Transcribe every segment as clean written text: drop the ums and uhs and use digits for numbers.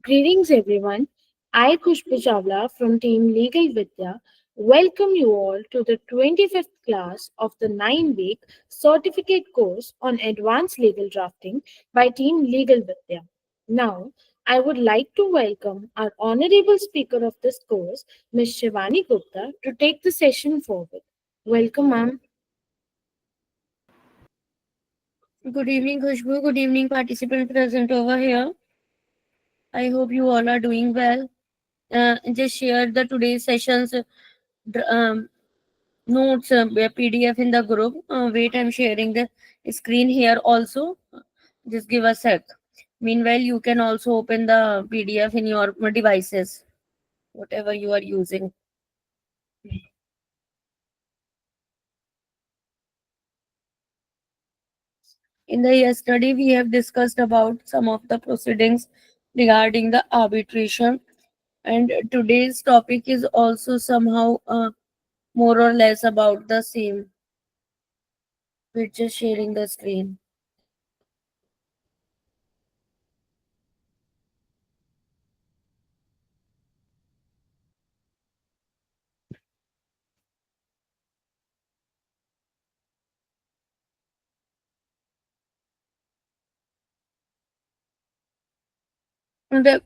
Greetings everyone. I Khushbu Chawla from Team Legal Vidya welcome you all to the 25th class of the 9-week certificate course on advanced legal drafting by Team Legal Vidya. Now, I would like to welcome our honorable speaker of this course, Ms. Shivani Gupta, to take the session forward. Welcome, ma'am. Good evening, Khushbu. Good evening, participant present over here. I hope you all are doing well. Just share the today's sessions notes PDF in the group. Wait, I'm sharing the screen here also. Just give a sec. Meanwhile, you can also open the PDF in your devices, whatever you are using. In the yesterday, we have discussed about some of the proceedings regarding the arbitration, and today's topic is also somehow more or less about the same. We're just sharing the screen.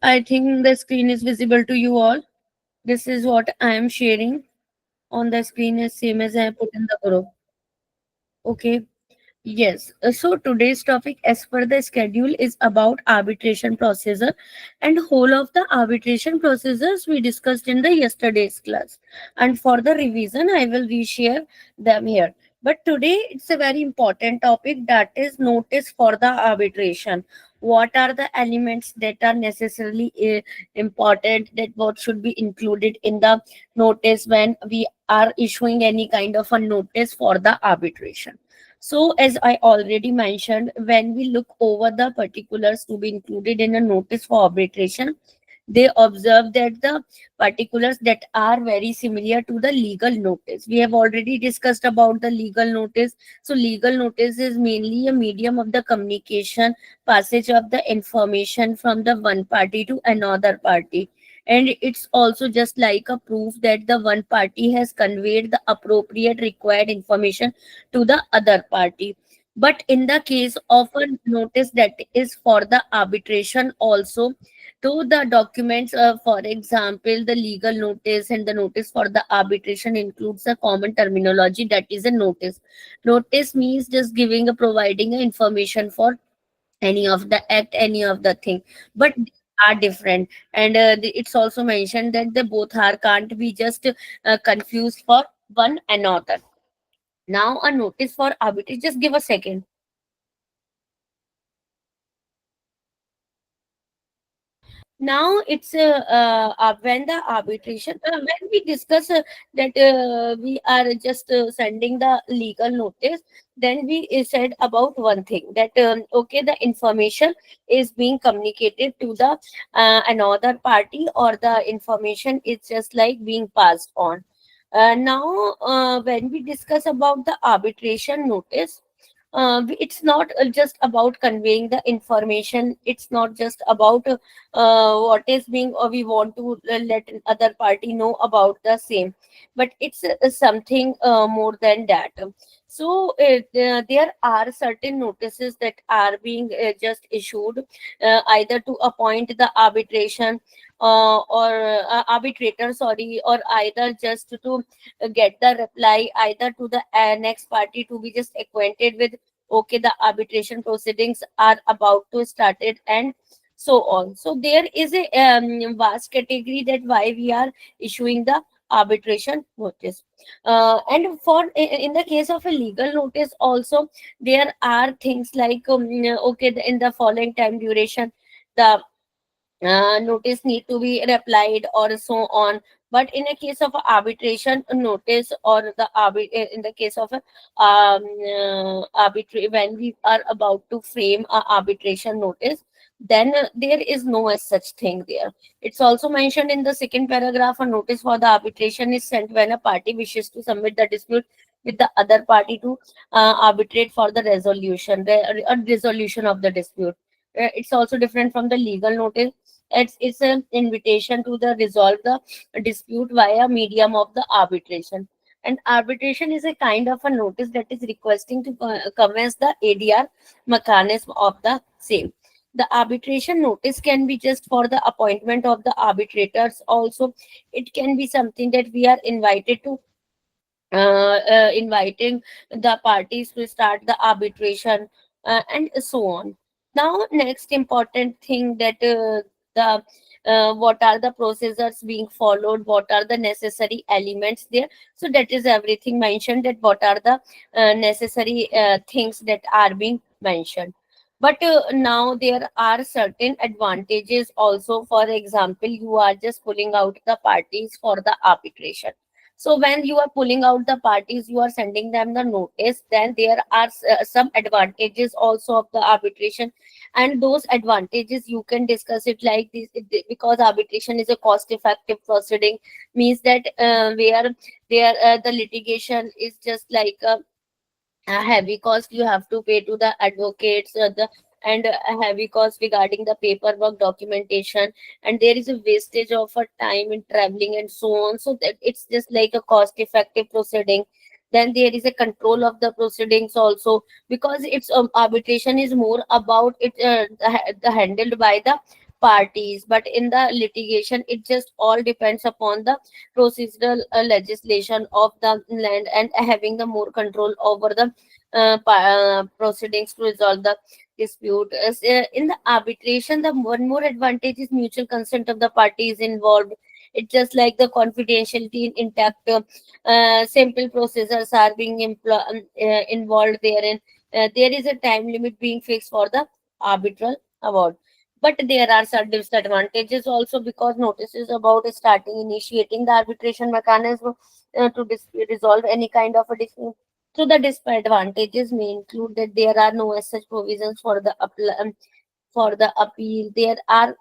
I think the screen is visible to you all. This is what I am sharing on the screen, is same as I put in the group. Okay. Yes. So today's topic, as per the schedule, is about arbitration procedure, and whole of the arbitration procedures we discussed in the yesterday's class. And for the revision, I will reshare them here. But today it's a very important topic, that is notice for the arbitration. What are the elements that are necessarily important, that what should be included in the notice when we are issuing any kind of a notice for the arbitration. So, as I already mentioned, when we look over the particulars to be included in a notice for arbitration, they observe that the particulars that are very similar to the legal notice. We have already discussed about the legal notice. So, legal notice is mainly a medium of the communication, passage of the information from the one party to another party. And it's also just like a proof that the one party has conveyed the appropriate required information to the other party. But in the case of a notice that is for the arbitration also, to the documents, for example, the legal notice and the notice for the arbitration includes a common terminology, that is a notice. Notice means just giving a providing a information for any of the act, any of the thing, but they are different. And it's also mentioned that the both are can't be just confused for one another. Now, a notice for arbitration, just give a second. Now it's when the arbitration, when we discuss that we are just sending the legal notice, then we said about one thing, that okay, the information is being communicated to the another party, or the information is just like being passed on. Now, when we discuss about the arbitration notice, it's not just about conveying the information. It's not just about what is being, or we want to let other party know about the same, but it's something more than that. So there are certain notices that are being just issued, either to appoint the arbitration or arbitrator, sorry, or either just to get the reply, either to the next party to be just acquainted with, okay, the arbitration proceedings are about to start it, and so on. So there is a vast category that why we are issuing the arbitration notice. And for in the case of a legal notice also, there are things like okay, in the following time duration, the notice need to be replied or so on. But in a case of a arbitration notice, or in the case of a when we are about to frame a arbitration notice, then there is no as such thing there. It's also mentioned in the second paragraph, a notice for the arbitration is sent when a party wishes to submit the dispute with the other party to arbitrate for the resolution of the dispute. It's also different from the legal notice. It's an invitation to the resolve the dispute via medium of the arbitration. And arbitration is a kind of a notice that is requesting to commence the ADR mechanism of the same. The arbitration notice can be just for the appointment of the arbitrators. Also, it can be something that we are invited to inviting the parties to start the arbitration, and so on. Now, next important thing that the what are the procedures being followed, what are the necessary elements there. So that is everything mentioned, that what are the necessary things that are being mentioned. But now there are certain advantages also. For example, you are just pulling out the parties for the arbitration. So when you are pulling out the parties, you are sending them the notice. Then there are some advantages also of the arbitration, and those advantages you can discuss it like this. Because arbitration is a cost-effective proceeding, means that where there the litigation is just like a heavy cost you have to pay to the advocates, and a heavy cost regarding the paperwork documentation, and there is a wastage of a time in traveling and so on. So that it's just like a cost effective proceeding. Then there is a control of the proceedings also, because it's arbitration is more about it, the handled by the parties. But in the litigation, it just all depends upon the procedural legislation of the land, and having the more control over the proceedings to resolve the dispute. In the arbitration, the one more advantage is mutual consent of the parties involved. It's just like the confidentiality intact. Simple procedures are being involved therein. There is a time limit being fixed for the arbitral award. But there are some disadvantages also, because notices about starting initiating the arbitration mechanism to resolve any kind of a dispute. So the disadvantages may include that there are no as such provisions for the for the appeal. There are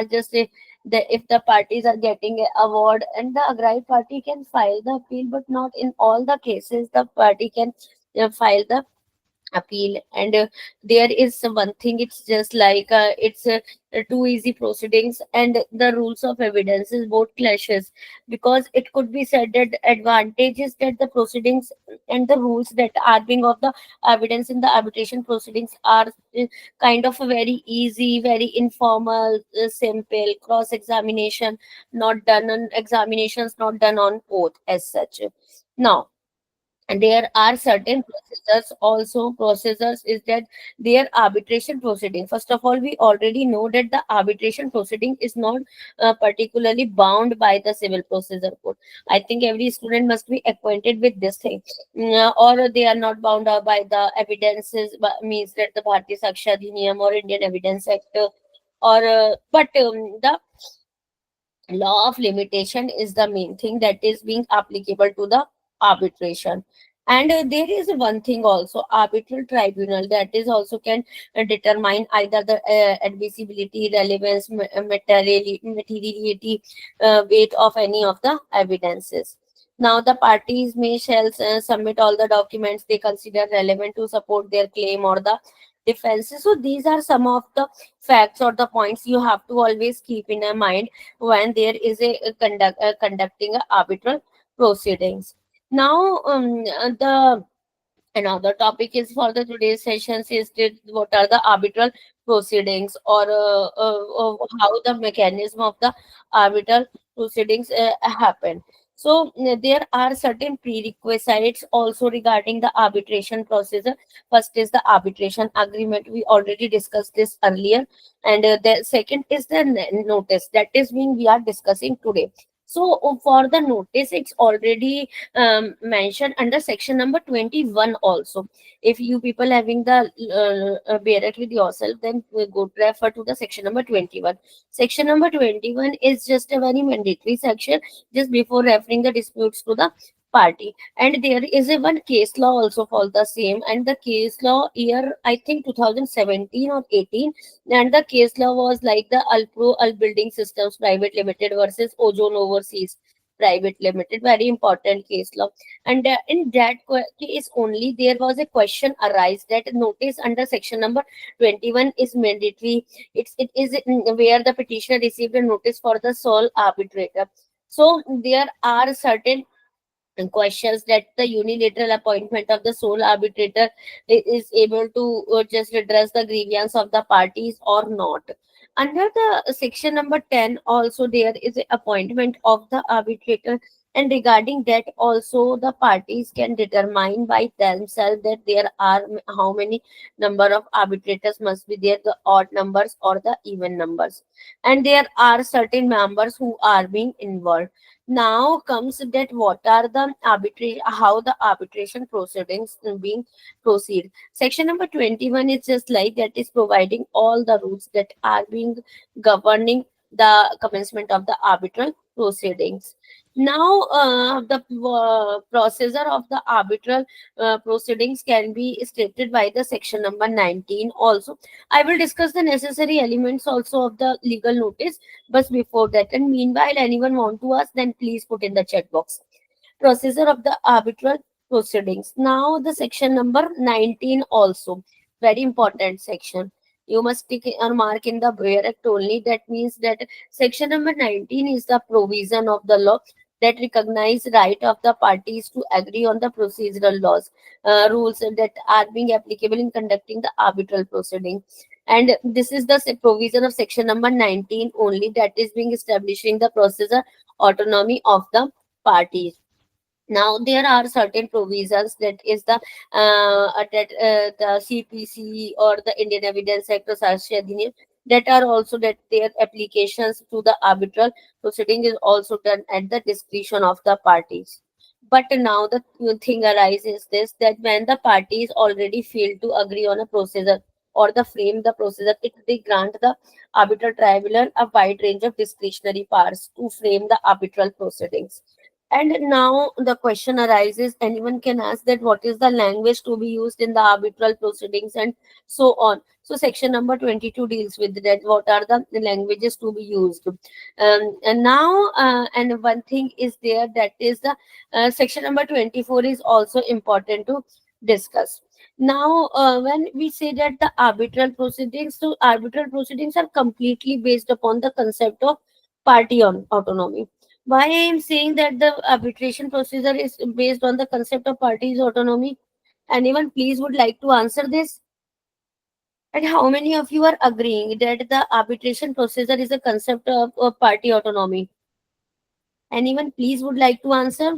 just if the parties are getting an award, and the aggrieved party can file the appeal, but not in all the cases the party can file the appeal. And there is one thing, it's just like it's too easy proceedings, and the rules of evidence is both clashes. Because it could be said that advantage is that the proceedings and the rules that are being of the evidence in the arbitration proceedings are kind of a very easy, very informal, simple cross examination, not done on examinations, not done on oath as such. Now, and there are certain procedures also. Procedures is that their arbitration proceeding, first of all, we already know that the arbitration proceeding is not particularly bound by the civil procedure code. I think every student must be acquainted with this thing. Or they are not bound by the evidences, means that the Bharatiya Saksha Adhiniyam or Indian Evidence Act, or but the law of limitation is the main thing that is being applicable to the arbitration. And there is one thing also, arbitral tribunal, that is also can determine either the admissibility, relevance, materiality, weight of any of the evidences. Now the parties may shall submit all the documents they consider relevant to support their claim or the defenses. So these are some of the facts or the points you have to always keep in mind when there is conducting a arbitral proceedings. Now, the another topic is for the today's sessions is that what are the arbitral proceedings, or how the mechanism of the arbitral proceedings happen. So there are certain prerequisites also regarding the arbitration procedure. First is the arbitration agreement. We already discussed this earlier, and the second is the notice that is being we are discussing today. So for the notice, it's already mentioned under section number 21 also. If you people having the bear it with yourself, then we go to refer to the section number 21. Section number 21 is just a very mandatory section, just before referring the disputes to the party. And there is a one case law also for the same, and the case law year I think 2017 or 18. And the case law was like the Alpro Al Building Systems Private Limited versus Ozone Overseas. Private Limited, very important case law. And in that case only, there was a question arise that notice under section number 21 is mandatory. It is where the petitioner received a notice for the sole arbitrator. So there are certain questions that the unilateral appointment of the sole arbitrator is able to just redress the grievance of the parties or not. Under the section number 10 also there is a appointment of the arbitrator, and regarding that also the parties can determine by themselves that there are how many number of arbitrators must be there, the odd numbers or the even numbers, and there are certain members who are being involved. Now comes that what are the how the arbitration proceedings being proceed. Section number 21 is just like that, is providing all the rules that are being governing the commencement of the arbitral proceedings. Now the procedure of the arbitral proceedings can be stated by the section number 19 also. I will discuss the necessary elements also of the legal notice, but before that, and meanwhile, anyone want to ask, then please put in the chat box. Procedure of the arbitral proceedings. Now, the section number 19 also. Very important section. You must take a mark in the bracket only. That means that section number 19 is the provision of the law that recognize right of the parties to agree on the procedural laws, rules that are being applicable in conducting the arbitral proceeding. And this is the provision of section number 19 only, that is being establishing the procedure autonomy of the parties. Now there are certain provisions, that is the CPC or the Indian Evidence Act or Sasha Adhiniyam, that are also that their applications to the arbitral proceeding is also done at the discretion of the parties. But now the thing arises this, that when the parties already fail to agree on a procedure or the frame the procedure, it they grant the arbitral tribunal a wide range of discretionary powers to frame the arbitral proceedings. And now the question arises, anyone can ask that what is the language to be used in the arbitral proceedings and so on. So section number 22 deals with that. What are the languages to be used? And now, and one thing is there, that is the section number 24 is also important to discuss. Now, when we say that the arbitral proceedings, so arbitral proceedings are completely based upon the concept of party on autonomy. Why I am saying that the arbitration procedure is based on the concept of parties autonomy? Anyone please would like to answer this? And how many of you are agreeing that the arbitration procedure is a concept of party autonomy? Anyone please would like to answer?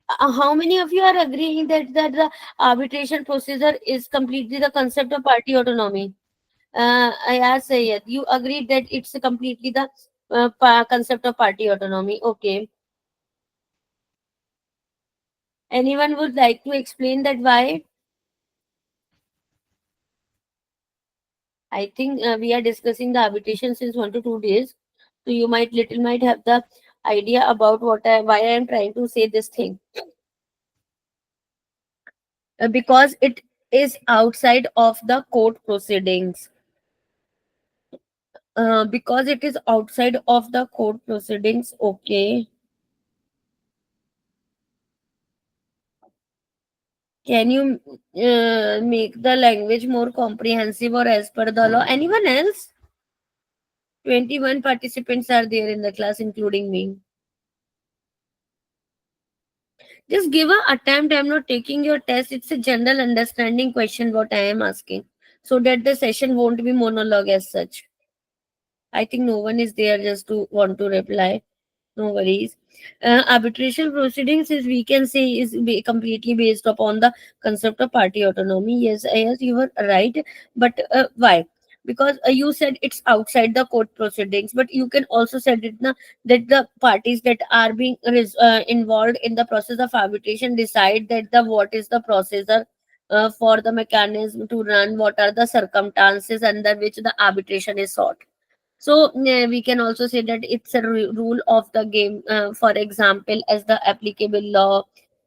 How many of you are agreeing that the arbitration procedure is completely the concept of party autonomy? I asked Sayed, you agreed that it's completely the concept of party autonomy. Okay. Anyone would like to explain that why? I think we are discussing the arbitration since 1 to 2 days, so you might have the idea about why I am trying to say this thing. Because it is outside of the court proceedings. Because it is outside of the court proceedings. Okay. Can you make the language more comprehensive or as per the law? Anyone else? 21 participants are there in the class, including me. Just give a attempt. I'm not taking your test. It's a general understanding question what I am asking, so that the session won't be monologue as such. I think no one is there just to want to reply. No worries. Arbitration proceedings is, we can say, is completely based upon the concept of party autonomy. Yes, yes, you were right. But why? Because you said it's outside the court proceedings, but you can also said it na, that the parties that are being involved in the process of arbitration decide that the what is the procedure for the mechanism to run, what are the circumstances under which the arbitration is sought. So we can also say that it's a rule of the game. For example, as the applicable law,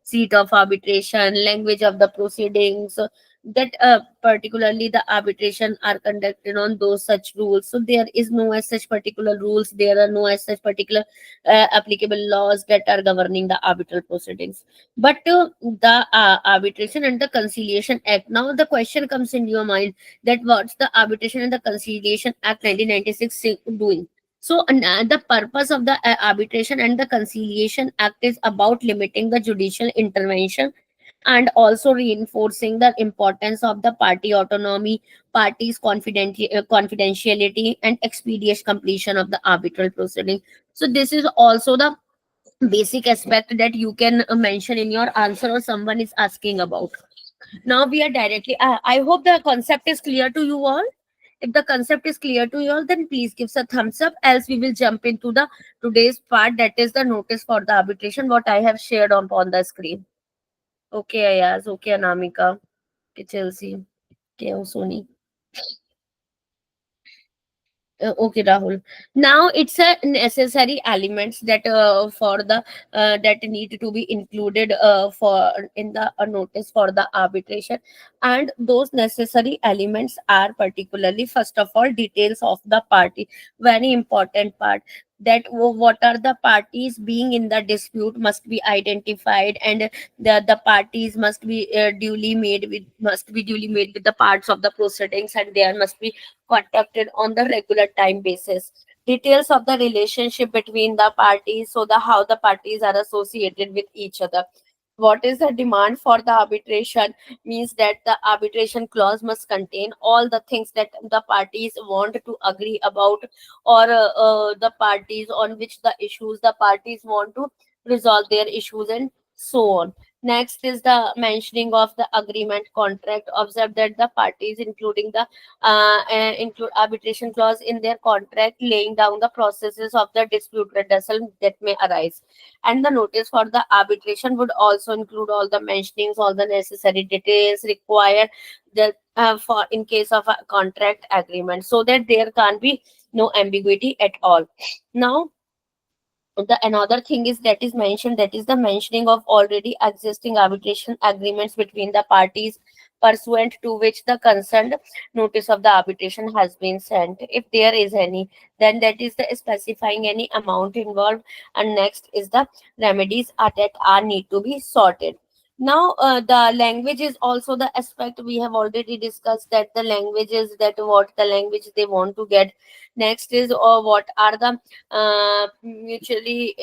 seat of arbitration, language of the proceedings, that particularly the arbitration are conducted on those such rules. So there is no as such particular rules, there are no as such particular applicable laws that are governing the arbitral proceedings. But the Arbitration and the Conciliation Act, now the question comes in your mind that what's the Arbitration and the Conciliation Act 1996 doing? So, the purpose of the Arbitration and the Conciliation Act is about limiting the judicial intervention and also reinforcing the importance of the party autonomy, parties' confidentiality, and expeditious completion of the arbitral proceeding. So, this is also the basic aspect that you can mention in your answer or someone is asking about. Now we are directly, I hope the concept is clear to you all. If the concept is clear to you all, then please give us a thumbs up, else we will jump into the today's part, that is the notice for the arbitration, what I have shared on the screen. Okay, Ayaz. Okay, Anamika. Okay, Chelsea. Okay, Sony. Okay, Rahul. Now it's a necessary elements that for the that need to be included for in the notice for the arbitration, and those necessary elements are particularly, first of all, details of the party. Very important part, that what are the parties being in the dispute must be identified, and the parties must be duly made with the parts of the proceedings, and there must be contacted on the regular time basis. Details of the relationship between the parties, so the how the parties are associated with each other. What is the demand for the arbitration? Means that the arbitration clause must contain all the things that the parties want to agree about, or the parties on which the issues the parties want to resolve their issues, and so on. Next is the mentioning of the agreement contract. Observe that the parties, including the include arbitration clause in their contract, laying down the processes of the dispute redressal that may arise. And the notice for the arbitration would also include all the mentionings, all the necessary details required that for in case of a contract agreement, so that there can't be no ambiguity at all. Now the another thing is that is mentioned, that is the mentioning of already existing arbitration agreements between the parties, pursuant to which the concerned notice of the arbitration has been sent, if there is any. Then that is the specifying any amount involved. And next is the remedies are that are need to be sorted. Now the language is also the aspect we have already discussed, that the language is that what the language they want to get. Next is what are the mutually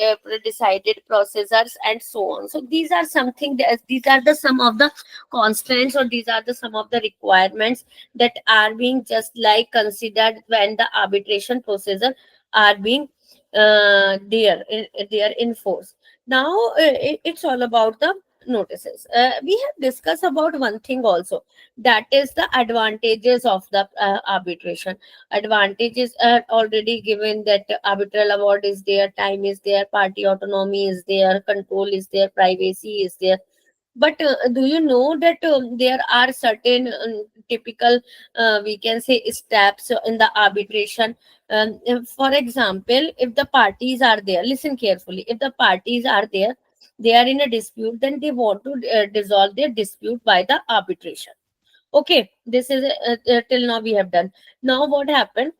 decided processors, and so on. So these are something that these are the some of the constraints, or these are the some of the requirements that are being just like considered when the arbitration procedure are being they are in force. Now it's all about the notices. We have discussed about one thing also, that is the advantages of the arbitration. Advantages are already given, that arbitral award is there, time is there, party autonomy is there, control is there, privacy is there. But do you know that there are certain typical, we can say, steps in the arbitration? For example, if the parties are there, listen carefully, if the parties are there, they are in a dispute, then they want to dissolve their dispute by the arbitration. Okay, this is till now we have done. Now what happened,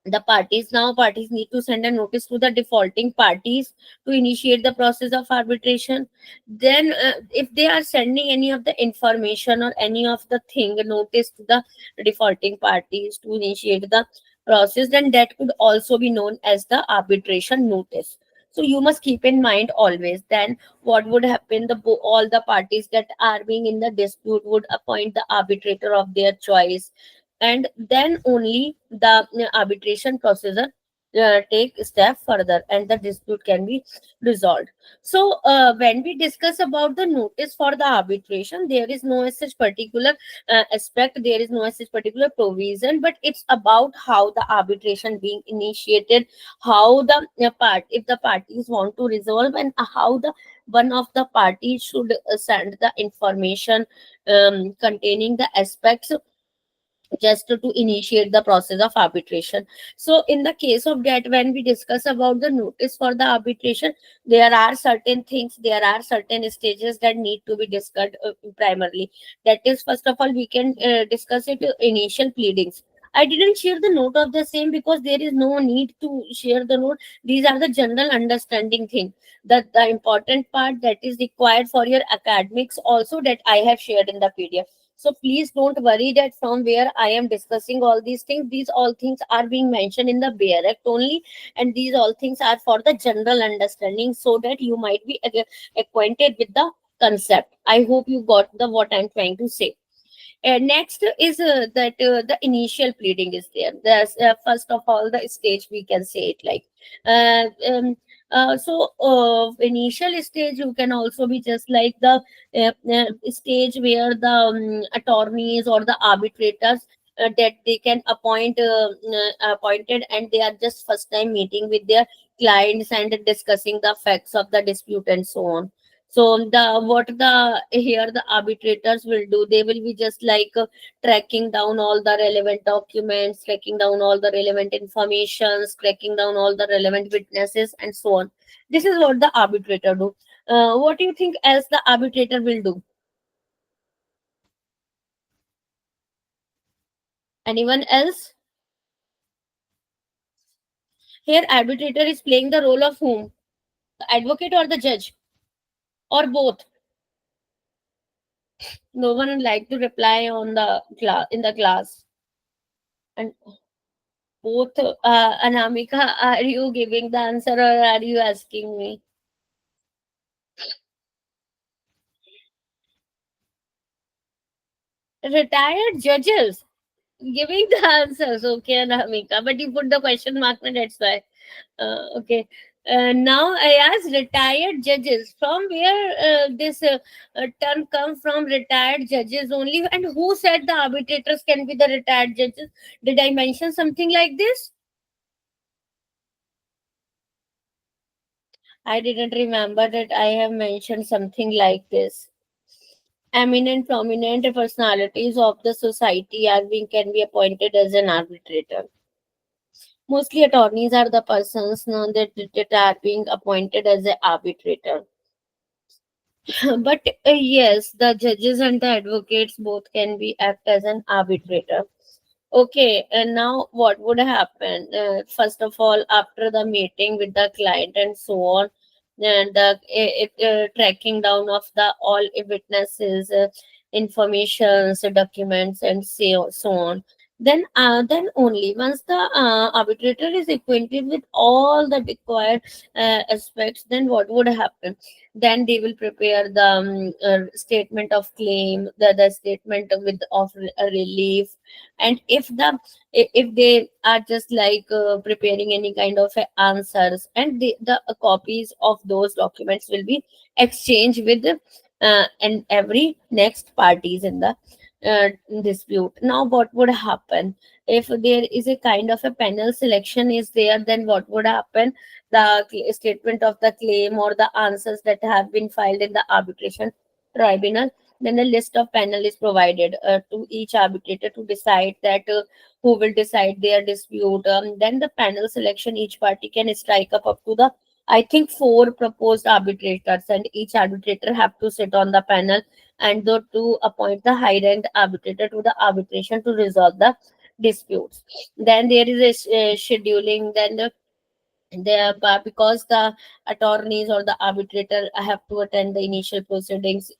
the parties, now parties need to send a notice to the defaulting parties to initiate the process of arbitration. Then if they are sending any of the information or any of the thing notice to the defaulting parties to initiate the process, then that could also be known as the arbitration notice. So you must keep in mind always, then what would happen, all the parties that are being in the dispute would appoint the arbitrator of their choice, and then only the arbitration procedure take a step further, and the dispute can be resolved. So when we discuss about the notice for the arbitration, there is no such particular aspect, there is no such particular provision, but it's about how the arbitration being initiated, how the part, if the parties want to resolve, and how the one of the parties should send the information containing the aspects just to initiate the process of arbitration. So in the case of that, when we discuss about the notice for the arbitration, there are certain things, there are certain stages that need to be discussed primarily. That is, first of all, we can discuss it initial pleadings. I didn't share the note of the same because there is no need to share the note. These are the general understanding thing. That the important part that is required for your academics also, that I have shared in the PDF. So please don't worry that from where I am discussing all these things, these all things are being mentioned in the Bear Act only, and these all things are for the general understanding so that you might be acquainted with the concept. I hope you got the what I'm trying to say. Next is that the initial pleading is there. There's first of all the stage, we can say it like. Uh, um, initial stage, you can also be just like the stage where the attorneys or the arbitrators that they can appointed, and they are just first time meeting with their clients and discussing the facts of the dispute and so on. So the what the here the arbitrators will do, they will be just like tracking down all the relevant documents, tracking down all the relevant informations, tracking down all the relevant witnesses and so on. This is what the arbitrator do. What do you think else the arbitrator will do? Anyone else? Here arbitrator is playing the role of whom? The advocate or the judge, or both? No one would like to reply on the class, in the class. And both, Anamika, are you giving the answer or are you asking me? Retired judges giving the answers. Okay, Anamika, but you put the question mark, and that's why. Okay. Now I ask retired judges, from where this term come from, retired judges only, and who said the arbitrators can be the retired judges? Did I mention something like this? I didn't remember that I have mentioned something like this. Eminent, prominent personalities of the society are being can be appointed as an arbitrator. Mostly attorneys are the persons known that are being appointed as an arbitrator. But yes, the judges and the advocates both can be act as an arbitrator. Okay, and now what would happen? First of all, after the meeting with the client and so on, and the tracking down of the all witnesses, informations, documents, and so on. Then only once the arbitrator is acquainted with all the required aspects, then what would happen? Then they will prepare the statement of claim, the statement with of relief, and if they are just like preparing any kind of answers, and the copies of those documents will be exchanged with and every next parties in the dispute. Now what would happen if there is a kind of a panel selection is there? Then what would happen? The statement of the claim or the answers that have been filed in the arbitration tribunal, then a list of panel is provided to each arbitrator to decide that who will decide their dispute. Then the panel selection, each party can strike up to the, I think, four proposed arbitrators, and each arbitrator have to sit on the panel and to appoint the high ranked arbitrator to the arbitration to resolve the disputes. Then there is a scheduling. Then there, because the attorneys or the arbitrator have to attend the initial proceedings,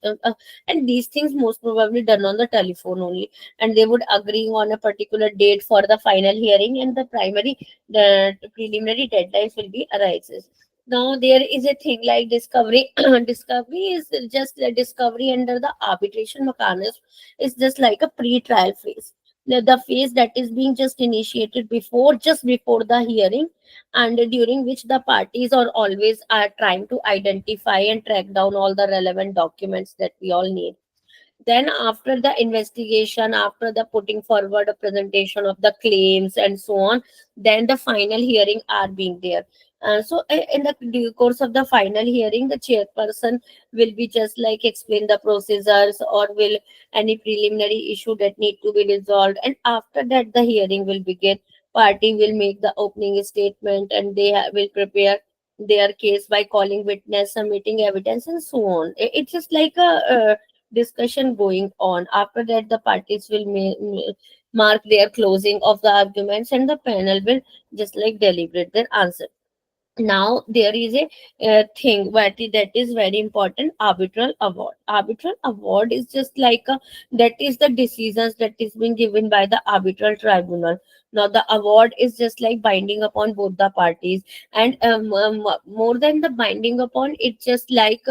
and these things most probably done on the telephone only, and they would agree on a particular date for the final hearing, and the preliminary deadlines will be arises. Now there is a thing like discovery. Discovery is just a discovery under the arbitration mechanism, is just like a pre-trial phase, the phase that is being just initiated just before the hearing, and during which the parties are always are trying to identify and track down all the relevant documents that we all need. Then after the investigation, after the putting forward a presentation of the claims and so on, then the final hearing are being there. In the due course of the final hearing, the chairperson will be just like explain the procedures or will any preliminary issue that need to be resolved. And after that, the hearing will begin. Party will make the opening statement and they will prepare their case by calling witness, submitting evidence, and so on. It's just like a discussion going on. After that, the parties will mark their closing of the arguments and the panel will just like deliberate their answer. Now there is a thing that is very important: arbitral award. Arbitral award is just like a, that is the decisions that is being given by the arbitral tribunal. Now the award is just like binding upon both the parties, and more than the binding upon, it just like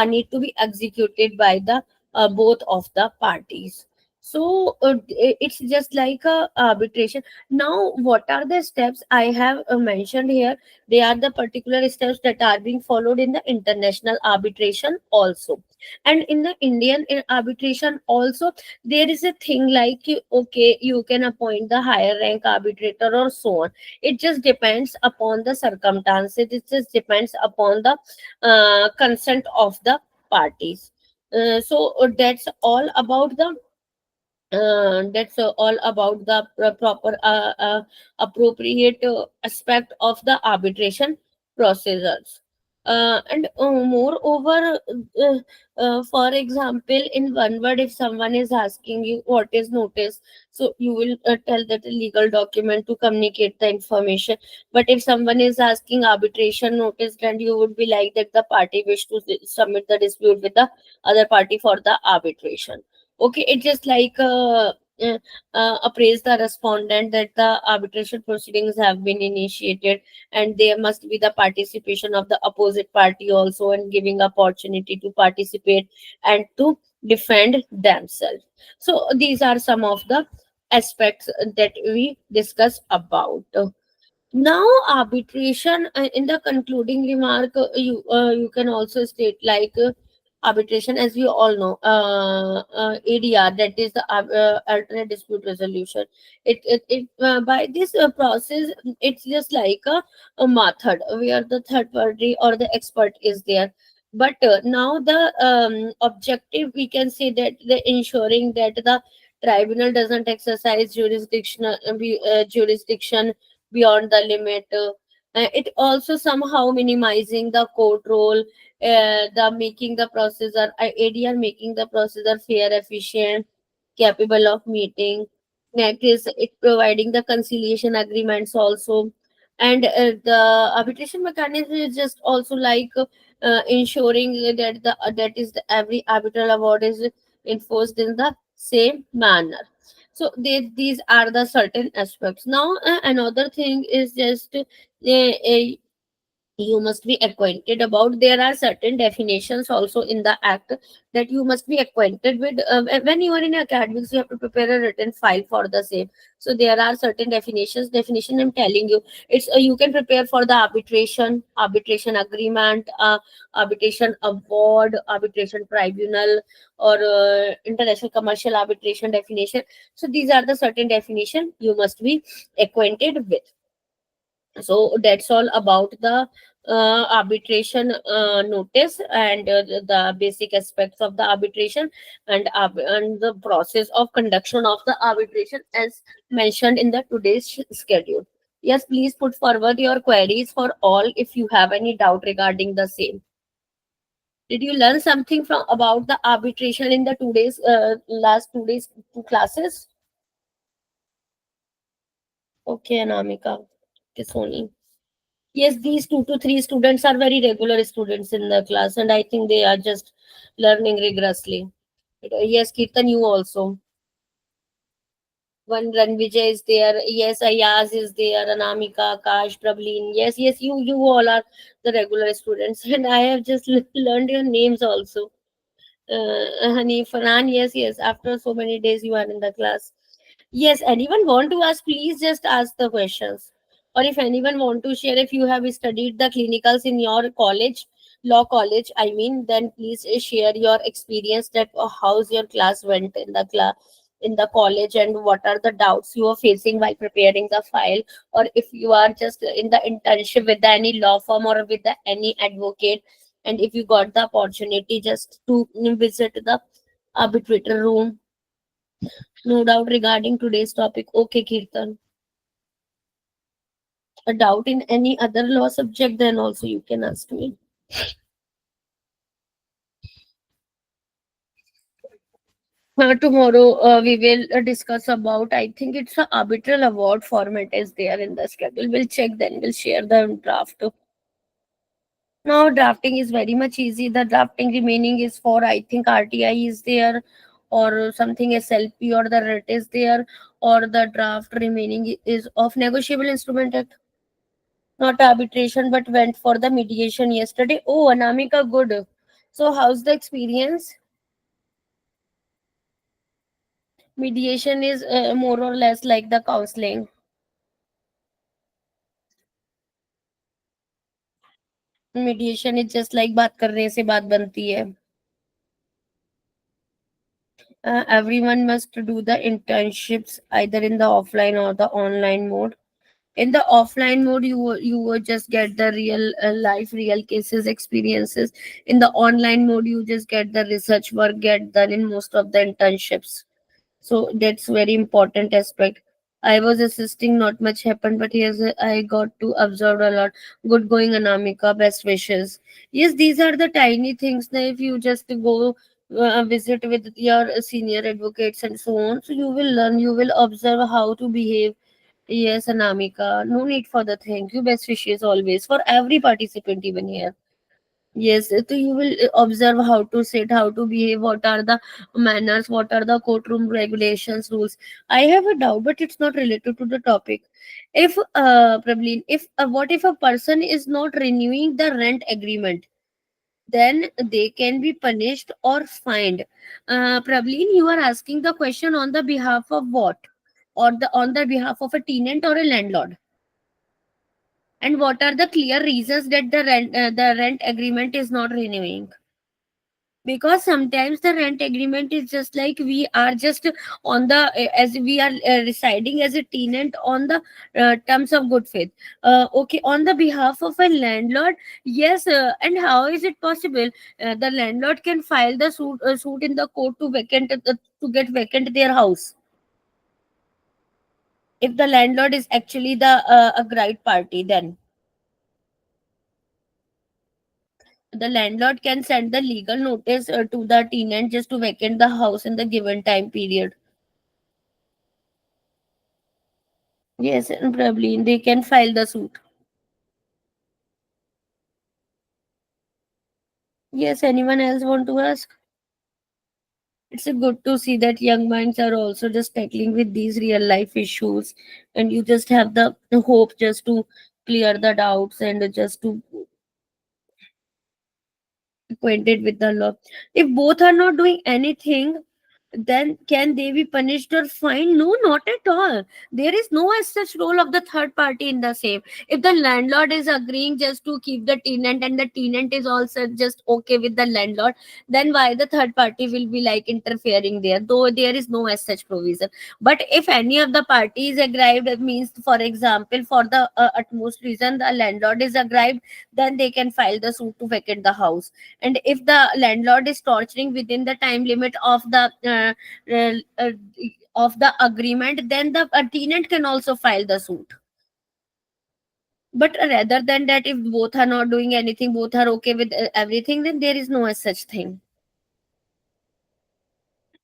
need to be executed by the both of the parties. So it's just like a arbitration. Now what are the steps I have mentioned here? They are the particular steps that are being followed in the international arbitration also. And in the Indian arbitration also, there is a thing like okay, you can appoint the higher rank arbitrator or so on. It just depends upon the circumstances. It just depends upon the consent of the parties. That's all about the all about the proper appropriate aspect of the arbitration procedures. And moreover, for example, in one word, if someone is asking you what is notice, so you will tell that a legal document to communicate the information. But if someone is asking arbitration notice, then you would be like that the party wish to submit the dispute with the other party for the arbitration. Okay, it just like appraise the respondent that the arbitration proceedings have been initiated, and there must be the participation of the opposite party also, and giving opportunity to participate and to defend themselves. So these are some of the aspects that we discuss about. Now arbitration, in the concluding remark, you can also state like arbitration, as we all know, ADR, that is the alternate dispute resolution. It by this process, it's just like a method where the third party or the expert is there. But now the objective, we can say that the ensuring that the tribunal doesn't exercise jurisdiction beyond the limit. It also somehow minimizing the court role, the making the procedure, ADR making the procedure fair, efficient, capable of meeting. Next is it providing the conciliation agreements also. And the arbitration mechanism is just also like ensuring that every arbitral award is enforced in the same manner. So these are the certain aspects. Now another thing is just you must be acquainted about, there are certain definitions also in the act that you must be acquainted with. When you are in academics, you have to prepare a written file for the same. So there are certain definition I'm telling you. It's you can prepare for the arbitration agreement, arbitration award, arbitration tribunal, or international commercial arbitration definition. So these are the certain definition you must be acquainted with. So that's all about the arbitration notice, and the basic aspects of the arbitration, and the process of conduction of the arbitration as mentioned in the today's schedule. Yes, please put forward your queries for all if you have any doubt regarding the same. Did you learn something from about the arbitration in the today's last 2 days, two classes? Okay, Anamika, Kisoni. Yes, these 2 to 3 students are very regular students in the class, and I think they are just learning rigorously. Yes, Kirtan, you also. One Ranvijay is there. Yes, Ayaz is there. Anamika, Akash, Prableen. Yes, you all are the regular students, and I have just learned your names also. Hani, Farhan, yes. After so many days, you are in the class. Yes, anyone want to ask, please just ask the questions. Or if anyone want to share, if you have studied the clinicals in your college, law college, I mean, then please share your experience that how's your class went in the class. in the college, and what are the doubts you are facing while preparing the file, or if you are just in the internship with any law firm or with any advocate, and if you got the opportunity just to visit the arbitrator room. No doubt regarding today's topic. Okay, Kirtan. A doubt in any other law subject, then also you can ask me. Tomorrow we will discuss about, I think it's a arbitral award format is there in the schedule. We'll check, then we'll share the draft. Now drafting is very much easy. The drafting remaining is for, I think, RTI is there, or something SLP, or the RET is there, or the draft remaining is of negotiable instrument act. Not arbitration, but went for the mediation yesterday. Oh, Anamika, good. So how's the experience? Mediation is more or less like the counseling. Mediation is just like बात करने से बात बनती है. Everyone must do the internships either in the offline or the online mode. In the offline mode, you would just get the real life, real cases, experiences. In the online mode, you just get the research work get done in most of the internships. So that's very important aspect. I was assisting, not much happened, but here's I got to observe a lot. Good going, Anamika. Best wishes. Yes, these are the tiny things that if you just go visit with your senior advocates and so on, so you will learn, you will observe how to behave. Yes, Anamika. No need for the thank you. Best wishes always for every participant, even here. Yes, so you will observe how to sit, how to behave, what are the manners, what are the courtroom regulations, rules. I have a doubt, but it's not related to the topic. If, Pravleen, if what if a person is not renewing the rent agreement, then they can be punished or fined. Pravleen, you are asking the question on the behalf of what, or the on the behalf of a tenant or a landlord? And what are the clear reasons that the rent agreement is not renewing? Because sometimes the rent agreement is just like we are just on the as we are residing as a tenant on the terms of good faith. Okay, on the behalf of a landlord, yes. And how is it possible? The landlord can file the suit in the court to vacant to get vacant their house, if the landlord is actually the aggrieved party. Then the landlord can send the legal notice to the tenant just to vacate the house in the given time period. Yes, and probably they can file the suit. Yes, anyone else want to ask? It's a good to see that young minds are also just tackling with these real life issues, and you just have the hope just to clear the doubts and just to acquainted with the law. If both are not doing anything, then can they be punished or fined? No, not at all. There is no as such role of the third party in the same. If the landlord is agreeing just to keep the tenant and the tenant is also just okay with the landlord, then why the third party will be like interfering there, though there is no as such provision. But if any of the parties aggrieved, means for example for the utmost reason the landlord is aggrieved, then they can file the suit to vacate the house. And if the landlord is torturing within the time limit uh, uh, of the agreement, then the tenant can also file the suit. But rather than that, if both are not doing anything, both are okay with everything, then there is no as such thing.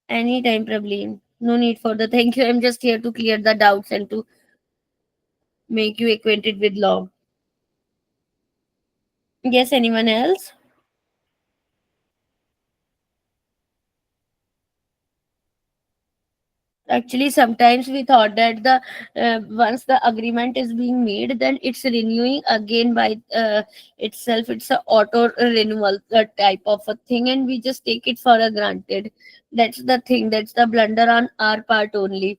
Anytime, Pravleen. No need for the thank you. I'm just here to clear the doubts and to make you acquainted with law. Yes, anyone else? Actually, sometimes we thought that the once the agreement is being made, then it's renewing again by itself. It's a auto renewal type of a thing, and we just take it for a granted. That's the thing. That's the blunder on our part only.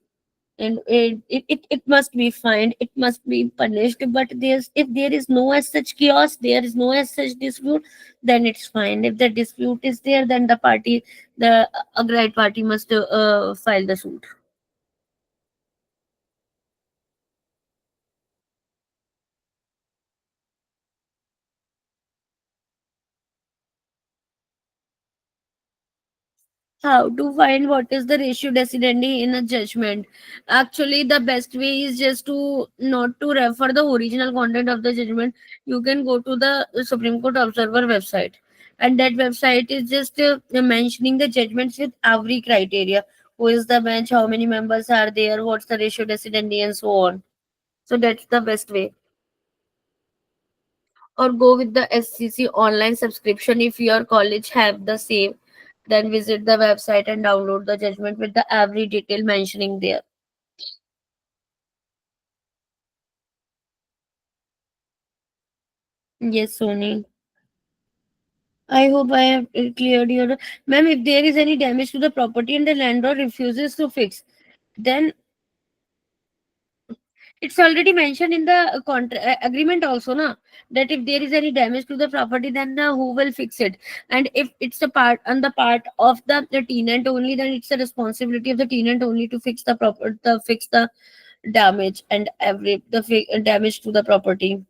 and it must be fined, it must be punished. But there's, if there is no as such chaos, there is no as such dispute, then it's fine. If the dispute is there, then the party, the aggrieved party must file the suit. How to find what is the ratio decidendi in a judgment? Actually, the best way is just to not to refer the original content of the judgment. You can go to the Supreme Court Observer website, and that website is just mentioning the judgments with every criteria. Who is the bench? How many members are there? What's the ratio decidendi, and so on. So that's the best way. Or go with the SCC online subscription if your college have the same. Then visit the website and download the judgment with the every detail mentioning there. Yes, Sony. I hope I have cleared your. Ma'am, if there is any damage to the property and the landlord refuses to fix, then it's already mentioned in the agreement also, na, that if there is any damage to the property, then who will fix it? And if it's a part on the part of the tenant only, then it's the responsibility of the tenant only to fix the proper the fix the damage and every damage to the property.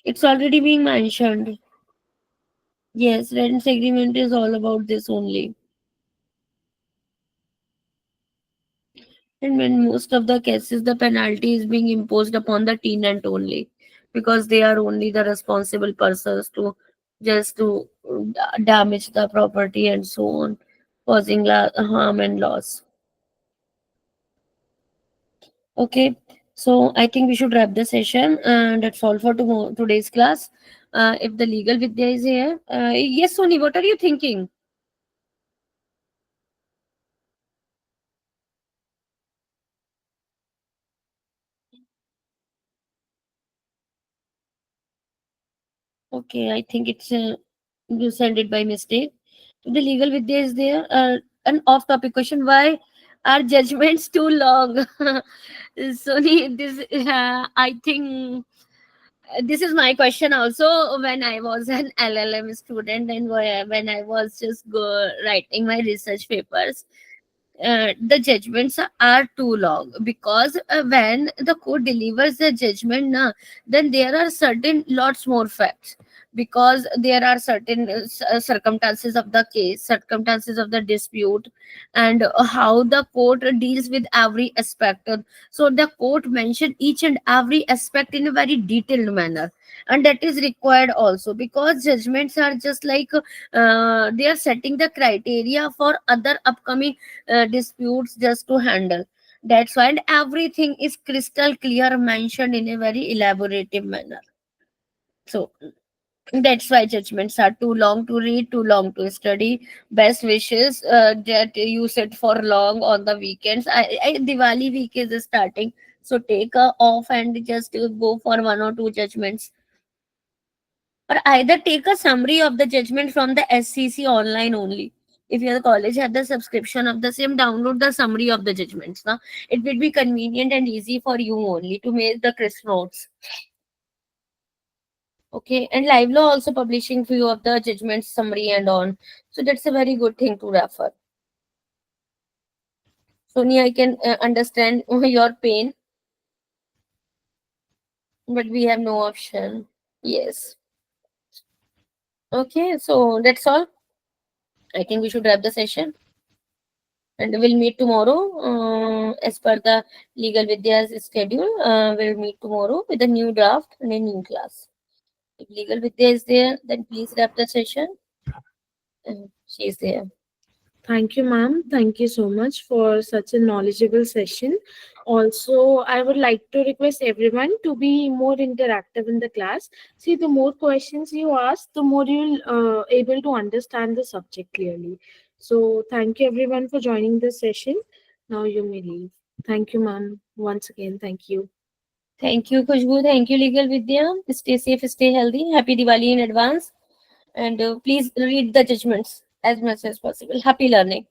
It's already being mentioned. Yes, rents agreement is all about this only. And when most of the cases, the penalty is being imposed upon the tenant only, because they are only the responsible persons to just to damage the property and so on, causing harm and loss. Okay, so I think we should wrap the session, and that's all for today's class. If the legal Vidya is here, yes, Sony, what are you thinking? Okay, I think it's you sent it by mistake. The legal Vidya is there. An off-topic question: why are judgments too long? Sony, this I think this is my question also. When I was an LLM student and when I was just writing my research papers, the judgments are too long, because when the court delivers the judgment na, then there are certain lots more facts, because there are certain circumstances of the case, circumstances of the dispute, and how the court deals with every aspect. So the court mentioned each and every aspect in a very detailed manner, and that is required also, because judgments are just like they are setting the criteria for other upcoming disputes just to handle. That's why, and everything is crystal clear, mentioned in a very elaborative manner. So that's why judgments are too long to read, too long to study. Best wishes that you sit for long on the weekends. Diwali week is starting, so take a off and just go for one or two judgments, or either take a summary of the judgment from the SCC online only. If your college had the subscription of the same, download the summary of the judgments. Now, it will be convenient and easy for you only to make the crisp notes. Okay, and Live Law also publishing few of the judgment summary and on. So that's a very good thing to refer. Sonia, I can understand your pain, but we have no option. Yes. Okay, so that's all. I think we should wrap the session. And we'll meet tomorrow as per the Legal Vidya's schedule. We'll meet tomorrow with a new draft and a new class. If Legal Vidya is there, then please wrap the session. She is there. Thank you, ma'am. Thank you so much for such a knowledgeable session. Also, I would like to request everyone to be more interactive in the class. See, the more questions you ask, the more you'll able to understand the subject clearly. So, thank you everyone for joining this session. Now you may leave. Thank you, ma'am. Once again, thank you. Thank you, Khushbu. Thank you, Legal Vidya. Stay safe, stay healthy. Happy Diwali in advance. And please read the judgments as much as possible. Happy learning.